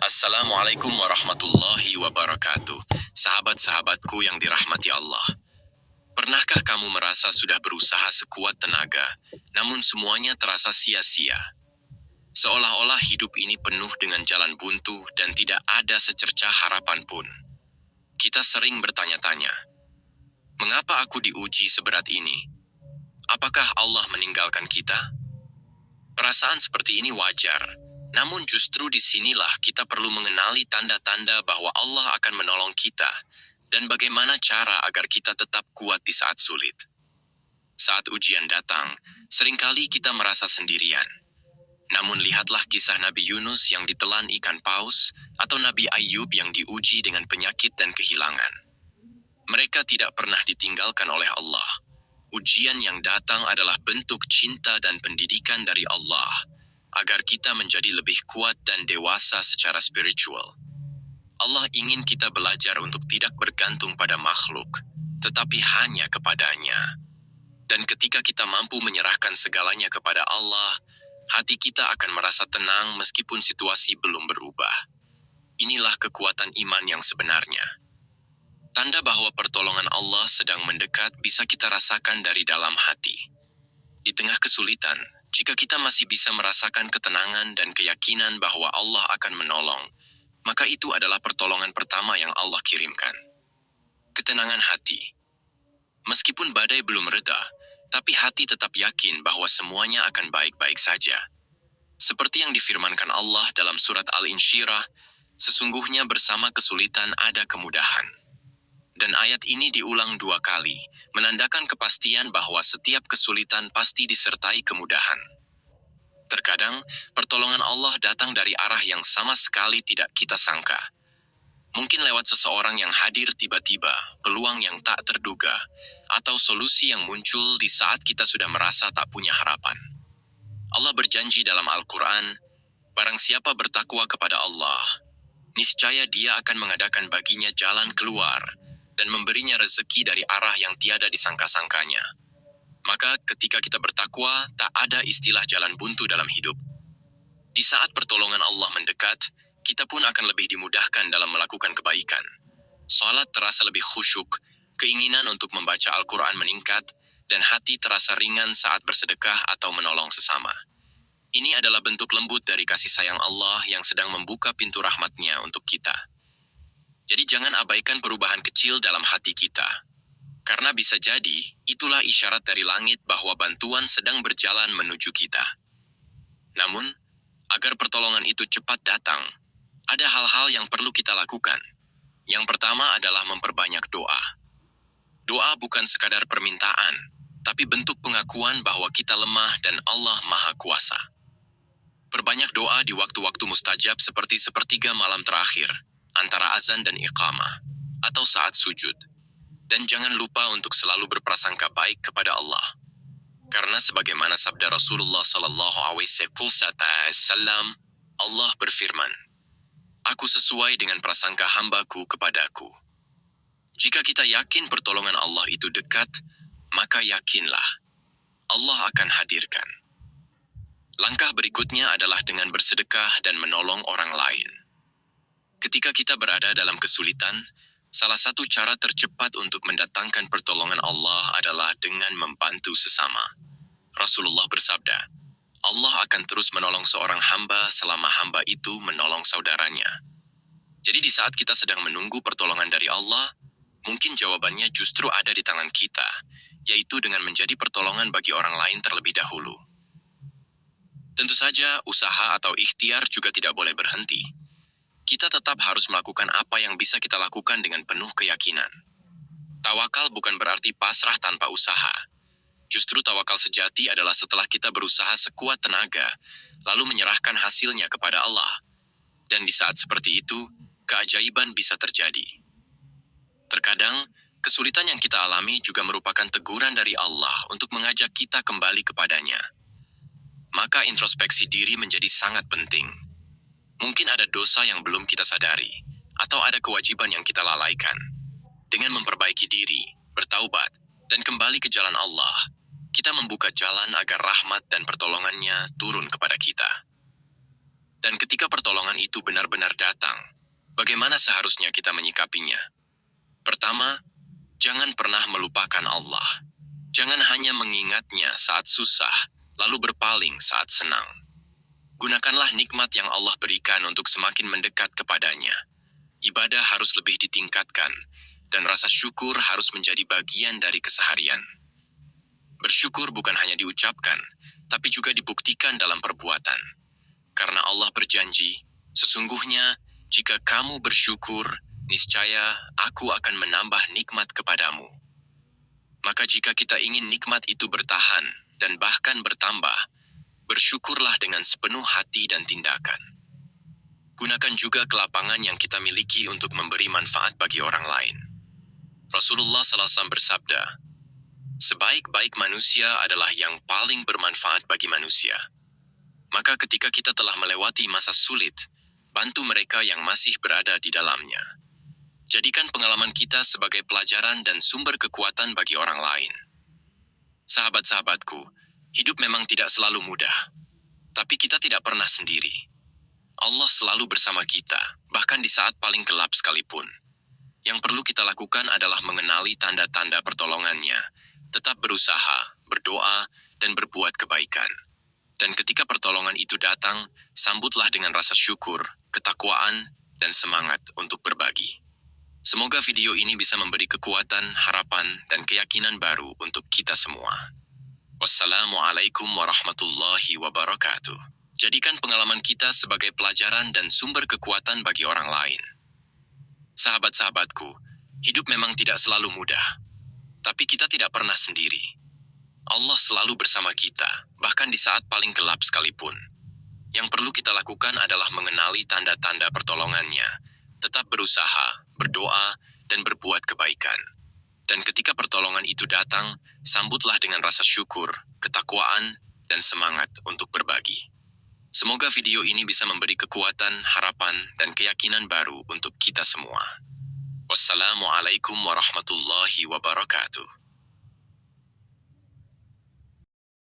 Assalamualaikum warahmatullahi wabarakatuh. Sahabat-sahabatku yang dirahmati Allah. Pernahkah kamu merasa sudah berusaha sekuat tenaga, namun semuanya terasa sia-sia? Seolah-olah hidup ini penuh dengan jalan buntu dan tidak ada secercah harapan pun. Kita sering bertanya-tanya, mengapa aku diuji seberat ini? Apakah Allah meninggalkan kita? Perasaan seperti ini wajar, namun justru disinilah kita perlu mengenali tanda-tanda bahwa Allah akan menolong kita, dan bagaimana cara agar kita tetap kuat di saat sulit. Saat ujian datang, seringkali kita merasa sendirian. Namun lihatlah kisah Nabi Yunus yang ditelan ikan paus, atau Nabi Ayub yang diuji dengan penyakit dan kehilangan. Mereka tidak pernah ditinggalkan oleh Allah. Ujian yang datang adalah bentuk cinta dan pendidikan dari Allah, agar kita menjadi lebih kuat dan dewasa secara spiritual. Allah ingin kita belajar untuk tidak bergantung pada makhluk, tetapi hanya kepadanya. Dan ketika kita mampu menyerahkan segalanya kepada Allah, hati kita akan merasa tenang meskipun situasi belum berubah. Inilah kekuatan iman yang sebenarnya. Tanda bahwa pertolongan Allah sedang mendekat bisa kita rasakan dari dalam hati. Di tengah kesulitan, jika kita masih bisa merasakan ketenangan dan keyakinan bahwa Allah akan menolong, maka itu adalah pertolongan pertama yang Allah kirimkan. Ketenangan hati. Meskipun badai belum reda, tapi hati tetap yakin bahwa semuanya akan baik-baik saja. Seperti yang difirmankan Allah dalam surat Al-Insyirah, sesungguhnya bersama kesulitan ada kemudahan. Dan ayat ini diulang 2 kali, menandakan kepastian bahwa setiap kesulitan pasti disertai kemudahan. Terkadang, pertolongan Allah datang dari arah yang sama sekali tidak kita sangka. Mungkin lewat seseorang yang hadir tiba-tiba, peluang yang tak terduga, atau solusi yang muncul di saat kita sudah merasa tak punya harapan. Allah berjanji dalam Al-Quran, barang siapa bertakwa kepada Allah, niscaya Dia akan mengadakan baginya jalan keluar, dan memberinya rezeki dari arah yang tiada disangka-sangkanya. Maka ketika kita bertakwa, tak ada istilah jalan buntu dalam hidup. Di saat pertolongan Allah mendekat, kita pun akan lebih dimudahkan dalam melakukan kebaikan. Salat terasa lebih khusyuk, keinginan untuk membaca Al-Quran meningkat, dan hati terasa ringan saat bersedekah atau menolong sesama. Ini adalah bentuk lembut dari kasih sayang Allah yang sedang membuka pintu rahmat-Nya untuk kita. Jadi jangan abaikan perubahan kecil dalam hati kita. Karena bisa jadi, itulah isyarat dari langit bahwa bantuan sedang berjalan menuju kita. Namun, agar pertolongan itu cepat datang, ada hal-hal yang perlu kita lakukan. Yang pertama adalah memperbanyak doa. Doa bukan sekadar permintaan, tapi bentuk pengakuan bahwa kita lemah dan Allah Maha Kuasa. Perbanyak doa di waktu-waktu mustajab seperti sepertiga malam terakhir, antara azan dan iqamah, atau saat sujud. Dan jangan lupa untuk selalu berprasangka baik kepada Allah. Karena sebagaimana sabda Rasulullah SAW, Allah berfirman, "Aku sesuai dengan prasangka hambaku kepadaku." Jika kita yakin pertolongan Allah itu dekat, maka yakinlah, Allah akan hadirkan. Langkah berikutnya adalah dengan bersedekah dan menolong orang lain. Ketika kita berada dalam kesulitan, salah satu cara tercepat untuk mendatangkan pertolongan Allah adalah dengan membantu sesama. Rasulullah bersabda, Allah akan terus menolong seorang hamba selama hamba itu menolong saudaranya. Jadi di saat kita sedang menunggu pertolongan dari Allah, mungkin jawabannya justru ada di tangan kita, yaitu dengan menjadi pertolongan bagi orang lain terlebih dahulu. Tentu saja, usaha atau ikhtiar juga tidak boleh berhenti. Kita tetap harus melakukan apa yang bisa kita lakukan dengan penuh keyakinan. Tawakal bukan berarti pasrah tanpa usaha. Justru tawakal sejati adalah setelah kita berusaha sekuat tenaga, lalu menyerahkan hasilnya kepada Allah. Dan di saat seperti itu, keajaiban bisa terjadi. Terkadang, kesulitan yang kita alami juga merupakan teguran dari Allah untuk mengajak kita kembali kepadanya. Maka introspeksi diri menjadi sangat penting. Mungkin ada dosa yang belum kita sadari, atau ada kewajiban yang kita lalaikan. Dengan memperbaiki diri, bertaubat, dan kembali ke jalan Allah, kita membuka jalan agar rahmat dan pertolongannya turun kepada kita. Dan ketika pertolongan itu benar-benar datang, bagaimana seharusnya kita menyikapinya? Pertama, jangan pernah melupakan Allah. Jangan hanya mengingatnya saat susah, lalu berpaling saat senang. Gunakanlah nikmat yang Allah berikan untuk semakin mendekat kepadanya. Ibadah harus lebih ditingkatkan, dan rasa syukur harus menjadi bagian dari keseharian. Bersyukur bukan hanya diucapkan, tapi juga dibuktikan dalam perbuatan. Karena Allah berjanji, sesungguhnya jika kamu bersyukur, niscaya aku akan menambah nikmat kepadamu. Maka jika kita ingin nikmat itu bertahan dan bahkan bertambah, bersyukurlah dengan sepenuh hati dan tindakan. Gunakan juga kelapangan yang kita miliki untuk memberi manfaat bagi orang lain. Rasulullah SAW bersabda, "Sebaik-baik manusia adalah yang paling bermanfaat bagi manusia." Maka ketika kita telah melewati masa sulit, bantu mereka yang masih berada di dalamnya. Jadikan pengalaman kita sebagai pelajaran dan sumber kekuatan bagi orang lain. Sahabat-sahabatku, hidup memang tidak selalu mudah, tapi kita tidak pernah sendiri. Allah selalu bersama kita, bahkan di saat paling gelap sekalipun. Yang perlu kita lakukan adalah mengenali tanda-tanda pertolongannya, tetap berusaha, berdoa, dan berbuat kebaikan. Dan ketika pertolongan itu datang, sambutlah dengan rasa syukur, ketakwaan, dan semangat untuk berbagi. Semoga video ini bisa memberi kekuatan, harapan, dan keyakinan baru untuk kita semua. Wassalamualaikum warahmatullahi wabarakatuh. Jadikan pengalaman kita sebagai pelajaran dan sumber kekuatan bagi orang lain. Sahabat-sahabatku, hidup memang tidak selalu mudah, tapi kita tidak pernah sendiri. Allah selalu bersama kita, bahkan di saat paling gelap sekalipun. Yang perlu kita lakukan adalah mengenali tanda-tanda pertolongannya, tetap berusaha, berdoa, dan berbuat kebaikan. Dan ketika pertolongan itu datang, sambutlah dengan rasa syukur, ketakwaan, dan semangat untuk berbagi. Semoga video ini bisa memberi kekuatan, harapan, dan keyakinan baru untuk kita semua. Wassalamualaikum warahmatullahi wabarakatuh.